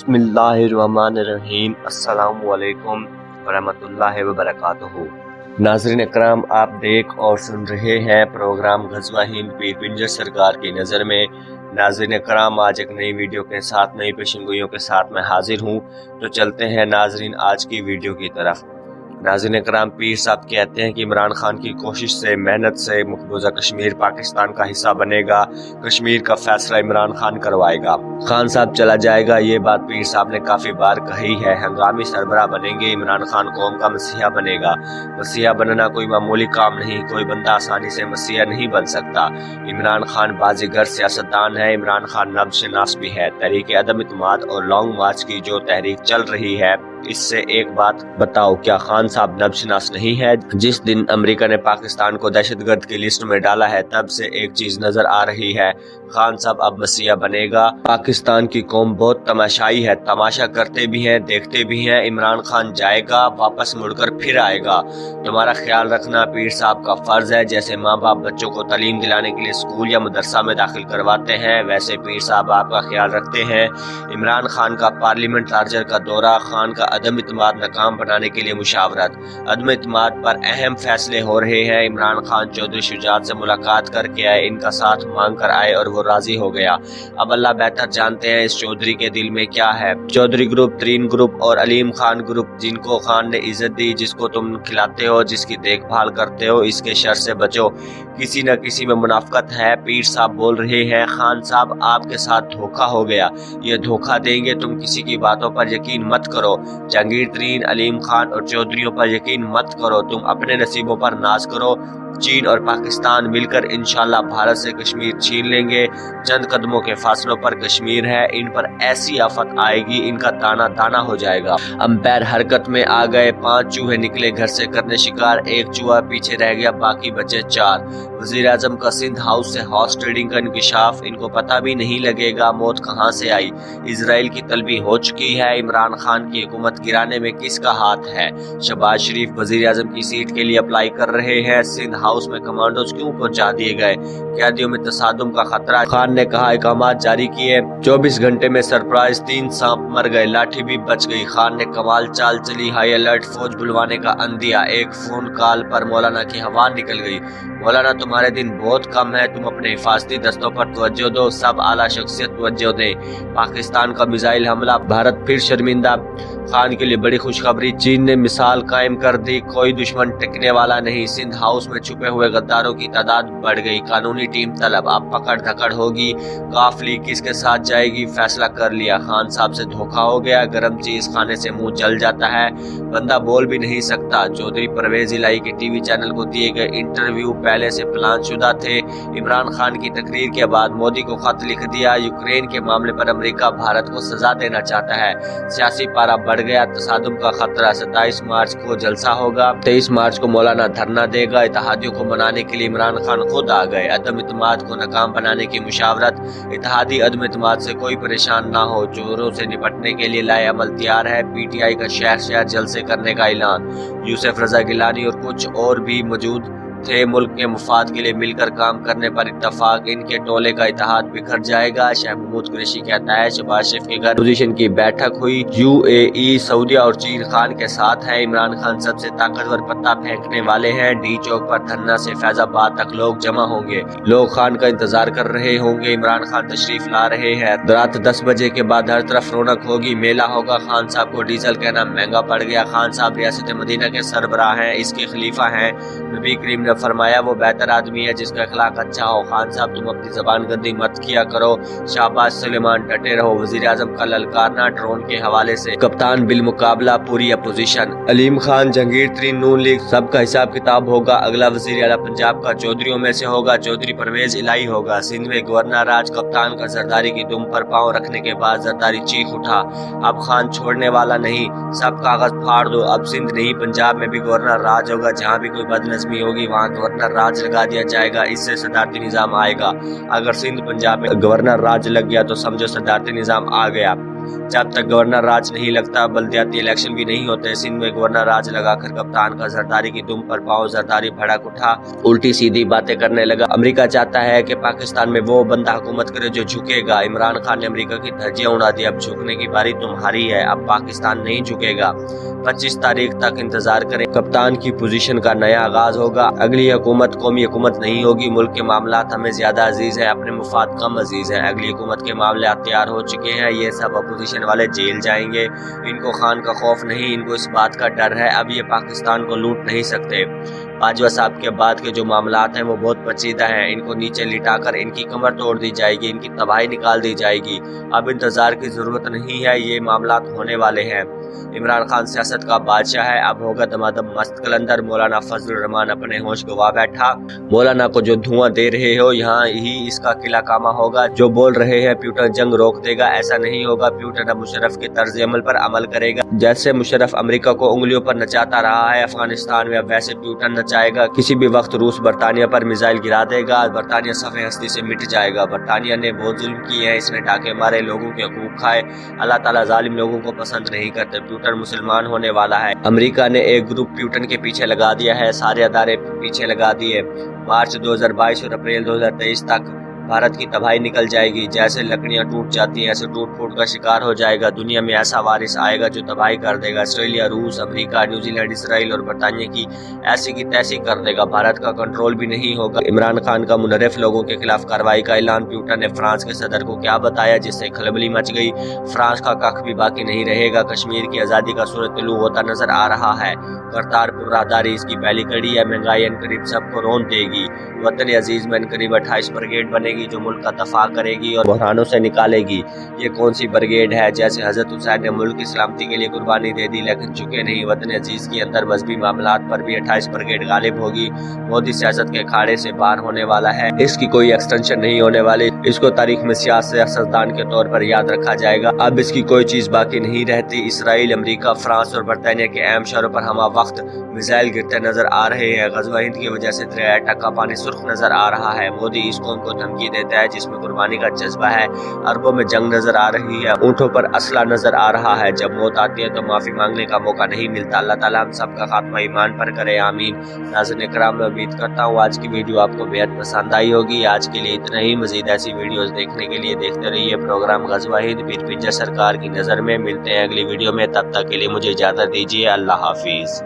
बिस्मिल्लाहिर्रहमानिर्रहीम। अस्सलामु अलैकुम वरहमतुल्लाहि वबरकातुहू। नाज़रीन इकराम, आप देख और सुन रहे हैं प्रोग्राम ग़ज़वा हिंद पीर पिंजर सरकार की नज़र में। नाज़रीन इकराम, आज एक नई वीडियो के साथ, नई पेशनगोइयों के साथ मैं हाजिर हूँ। तो चलते हैं नाज़रीन आज की वीडियो की तरफ। नाज़रीन इकराम, पीर साहब कहते हैं कि इमरान खान की कोशिश से, मेहनत से मकबूजा कश्मीर पाकिस्तान का हिस्सा बनेगा। कश्मीर का फैसला इमरान खान करवाएगा, खान साहब चला जाएगा। ये बात पीर साहब ने काफ़ी बार कही है। हंगामी सरबराह बनेंगे, इमरान खान कौम का मसीहा बनेगा। मसीहा बनना कोई मामूली काम नहीं, कोई बंदा आसानी से मसीहा नहीं बन सकता। इमरान खान बाजीगर सियासतदान है, इमरान खान नब्ज़-ए-नस्ब भी है। तहरीक अदम इत्मीनाद और लॉन्ग मार्च की जो तहरीक चल रही है, इससे एक बात बताओ, क्या खान साहब नब्ज़-ए-नस्ब नहीं है? जिस दिन अमेरिका ने पाकिस्तान को दहशतगर्द की लिस्ट में डाला है, तब से एक चीज नजर आ रही है, खान साहब अब मसीहा बनेगा। पाकिस्तान की कौम बहुत तमाशाई है, तमाशा करते भी हैं, देखते भी हैं। इमरान खान जाएगा, वापस मुड़कर फिर आएगा। तुम्हारा ख्याल रखना पीर साहब का फर्ज है। जैसे माँ बाप बच्चों को तालीम दिलाने के लिए स्कूल या मदरसा में दाखिल करवाते हैं, वैसे पीर साहब आपका ख्याल रखते हैं। इमरान खान का पार्लियामेंट लार्जर का दौरा, खान का अदम इत्मीनाद नाकाम बनाने के लिए मुशावरत, अदम इत्मीनाद पर अहम फैसले हो रहे हैं। इमरान खान चौधरी शुजात से मुलाकात करके आए, इनका साथ मांग कर आए और वो राजी हो गया। अब अल्लाह बेहतर जानते हैं इस चौधरी के दिल में क्या है। चौधरी ग्रुप, तरीन ग्रुप और अलीम खान ग्रुप, जिनको खान ने इज्जत दी, जिसको तुम खिलाते हो, जिसकी देखभाल करते हो, इसके शर से बचो। किसी न किसी में मुनाफकत है। पीर साहब बोल रहे हैं, खान साहब आपके साथ धोखा हो गया, ये धोखा देंगे। तुम किसी की बातों पर यकीन मत करो। जहांगीर तरीन, अलीम खान और चौधरियों पर यकीन मत करो। तुम अपने नसीबों पर नाज करो। चीन और पाकिस्तान मिलकर इंशाल्लाह भारत से कश्मीर छीन लेंगे। चंद कदमों के फासलों पर कश्मीर है। इन पर ऐसी आफत आएगी, इनका दाना दाना हो जाएगा। अंपायर हरकत में आ गए। 5 चूहे निकले घर से करने शिकार, एक चूहा पीछे रह गया, बाकी बचे 4। वजीर आजम का सिंध हाउस से हॉर्स ट्रेडिंग का इंकशाफ, इनको पता भी नहीं लगेगा मौत कहाँ से आई। इजराइल की तलबी हो चुकी है। इमरान खान की हुकूमत गिराने में किसका हाथ है? शहबाज शरीफ वजीर आजम की सीट के लिए अप्लाई कर रहे हैं। सिंध हाउस में कमांडोज क्यों पहुंचा दिए गए? कैदियों में तसादुम का खतरा। खान ने कहा इकामात जारी किए। 24 घंटे में सरप्राइज 3 सांप मर गए, लाठी भी बच गई। खान ने कमाल चाल चली, हाई अलर्ट, फौज बुलवाने का अंदिया। एक फोन कॉल पर मौलाना की हवा निकल गई। मौलाना तुम्हारे दिन बहुत कम है, तुम अपने हिफाजती दस्तों पर तवज्जो दो, सब आला शख्सियत तवज्जो दें। पाकिस्तान का मिसाइल हमला, भारत फिर शर्मिंदा। खान के लिए बड़ी खुशखबरी, चीन ने मिसाल कायम कर दी, कोई दुश्मन टिकने वाला नहीं। सिंध हाउस में छुपे हुए गद्दारों की तादाद बढ़ गई, कानूनी टीम तलब, अब पकड़ धकड़ होगी। काफली किसके साथ जाएगी, फैसला कर लिया। खान साहब से धोखा हो गया, गरम चीज खाने से मुंह जल जाता है, बंदा बोल भी नहीं सकता। चौधरी परवेज इलाही के टीवी चैनल को दिए गए इंटरव्यू पहले से प्लान शुदा थे। इमरान खान की तकरीर के बाद मोदी को खत लिख दिया। यूक्रेन के मामले पर अमेरिका भारत को सजा देना चाहता है। सियासी पारा बढ़ गया, तसादुम का खतरा। 27 मार्च को जलसा होगा, 23 मार्च को मौलाना धरना देगा। इत्तेहादियों को मनाने के लिए इमरान खान खुद आ गए। अदम इत्मीनाद को नाकाम बनाने की मुशावरत। इत्तेहादी अदम इत्मीनाद से कोई परेशान ना हो, चोरों से निपटने के लिए लाए अमल तैयार है। PTI का शहर शहर जलसे करने का ऐलान। यूसुफ रजा गिलानी और कुछ और भी मौजूद थे। मुल्क के मुफाद के लिए मिलकर काम करने पर इत्तफाक, इनके टोले का इत्तेहाद बिखर जाएगा। शाह महमूद कुरैशी कहता है, शहबाज शरीफ के घर पोजीशन की बैठक हुई। UAE, सऊदीया और चीन खान के साथ है। इमरान खान सबसे ताकतवर पत्ता फेंकने वाले हैं। डी चौक पर धरना से फैजाबाद तक लोग जमा होंगे। लोग खान का इंतजार कर रहे होंगे। इमरान खान तशरीफ ला रहे हैं। रात 10 बजे के बाद हर तरफ रौनक होगी, मेला होगा। खान साहब को डीजल कहना महंगा पड़ गया। खान साहब रियासत मदीना के सरबराह हैं, इसके खलीफा हैं। नबी करीम ने फरमाया वो बेहतर आदमी है जिसका अखलाक अच्छा हो। खान साहब तुम अपनी जबान गंदी मत किया करो। शाहबाज सुलेमान डटे रहो। वजीर आजम का ललकारना ड्रोन के हवाले से। कप्तान बिल मुकाबला पूरी अपोजिशन। अलीम खान, जहांगीर तरीन, नून लीग, सबका हिसाब किताब होगा। अगला वजीर आला पंजाब का चौधरियों में से होगा। चौधरी परवेज इलाही होगा। सिंध में गवर्नर राज। कप्तान का जरदारी की दुम पर पांव रखने के बाद जरदारी चीख उठा, अब खान छोड़ने वाला नहीं, सब कागज फाड़ दो। अब सिंध नहीं, पंजाब में भी गवर्नर राज होगा। जहाँ भी कोई बदनजमी होगी वहाँ गवर्नर राज लगा दिया जाएगा। इससे सदारती निजाम आएगा। अगर सिंध पंजाब में गवर्नर राज लग गया तो समझो सदारती निजाम आ गया। जब तक गवर्नर राज नहीं लगता बल्दियाती इलेक्शन भी नहीं होते। सिंध में गवर्नर राज लगाकर कप्तान का जरदारी की दुम पर पाँव जरदारी भड़क उठा, उल्टी सीधी बातें करने लगा। अमेरिका चाहता है कि पाकिस्तान में वो बंदा हुकूमत करे जो झुकेगा। इमरान खान ने अमेरिका की धज्जियां उड़ा दी। अब झुकने की बारी तुम्हारी है, अब पाकिस्तान नहीं झुकेगा। 25 तारीख तक इंतजार करें, कप्तान की पोजीशन का नया आगाज होगा। अगली हुकूमत कौमी हुकूमत नहीं होगी। मुल्क के मामलात हमें ज्यादा अजीज है, अपने मुफाद कम अजीज है। अगली हुकूमत के मामले तैयार हो चुके हैं। ये सब अपोजिशन वाले जेल जाएंगे। इनको खान का खौफ नहीं, इनको इस बात का डर है। अब ये पाकिस्तान को लूट नहीं सकते। बाजवा साहब के बाद के जो मामलात हैं वो बहुत पेचीदा हैं। इनको नीचे लिटाकर इनकी कमर तोड़ दी जाएगी, इनकी तबाही निकाल दी जाएगी। अब इंतजार की जरूरत नहीं है, ये मामलात होने वाले हैं। इमरान खान सियासत का बादशाह है, अब होगा दमादम मस्त कलंदर। मौलाना फजल रहमान अपने होश गवा बैठा। मौलाना को जो धुआं दे रहे हो, यहाँ ही इसका किला कामा होगा। जो बोल रहे हैं प्यूटन जंग रोक देगा, ऐसा नहीं होगा। प्यूटन अब मुशर्रफ के तर्ज अमल पर अमल करेगा। जैसे मुशर्रफ अमेरिका को उंगलियों पर नचाता रहा है अफगानिस्तान में, अब वैसे प्यूटन नचाएगा। किसी भी वक्त रूस बरतानिया पर मिसाइल गिरा देगा, बरतानिया सफ़े हस्ती से मिट जाएगा। बरतानिया ने बहुत जुल्म किए हैं, इसने डाके मारे, लोगों के हकूक खाए। अल्लाह ताला जालिम लोगों को पसंद नहीं करते। प्यूटन मुसलमान होने वाला है। अमेरिका ने एक ग्रुप प्यूटन के पीछे लगा दिया है, सारे अदारे पीछे लगा दिए। मार्च 2022 और अप्रैल 2023 तक भारत की तबाही निकल जाएगी। जैसे लकड़ियां टूट जाती हैं ऐसे टूट फूट का शिकार हो जाएगा। दुनिया में ऐसा वारिस आएगा जो तबाही कर देगा। ऑस्ट्रेलिया, रूस, अमेरिका, न्यूजीलैंड, इसराइल और बरतानिया की ऐसी की तैसी कर देगा। भारत का कंट्रोल भी नहीं होगा। इमरान खान का मुनर्रिफ लोगों के खिलाफ कार्रवाई का ऐलान। प्यूटन ने फ्रांस के सदर को क्या बताया जिससे खलबली मच गई। फ्रांस का कख भी बाकी नहीं रहेगा। कश्मीर की आज़ादी का सूरत तुलू होता नजर आ रहा है। करतारपुर राहदारी इसकी पहली कड़ी है। महंगाई अनकरीब सबको रोन देगी। वतन अजीज में अनकरीब 28 ब्रिगेड बनेगी जो मुल्क का दफा करेगी और बहरानों से निकालेगी। ये कौन सी ब्रिगेड है? जैसे हजरत हुसैन ने मुल्क की सलामती के लिए कुर्बानी दे दी लेकिन झुके नहीं। वतन अजीज के अंदर मजहबी मामलात पर भी 28 ब्रिगेड गालिब होगी। मोदी सियासत के अखाड़े से बाहर होने वाला है। इसकी कोई एक्सटेंशन नहीं होने वाली। इसको तारीख में सियासतदान के तौर पर याद रखा जाएगा। अब इसकी कोई चीज बाकी नहीं रहती। इसराइल, अमेरिका, फ्रांस और बरतानिया के अहम शहरों पर हमा वक्त मिसाइल गिरते नजर आ रहे हैं। गजवा हिंद की वजह से दरिया तक का पानी सुर्ख नजर आ रहा है। मोदी इस कौम को धमकी देता है जिसमें कुर्बानी का जज्बा है। अरबों में जंग नजर आ रही है, ऊँटों पर असला नजर आ रहा है। जब मौत आती है तो माफी मांगने का मौका नहीं मिलता। अल्लाह ताला हम सबका खात्मा ईमान पर करे, आमीन। नाज़रीन किराम, मैं उम्मीद करता हूँ आज की वीडियो आपको बेहद पसंद आई होगी। आज के लिए इतना ही। मजीद ऐसी वीडियोस देखने के लिए देखते रहिए प्रोग्राम गजवा हिंद पीर पिंजर सरकार की नज़र में। मिलते हैं अगली वीडियो में, तब तक के लिए मुझे इजाज़त दीजिए। अल्लाह हाफिज।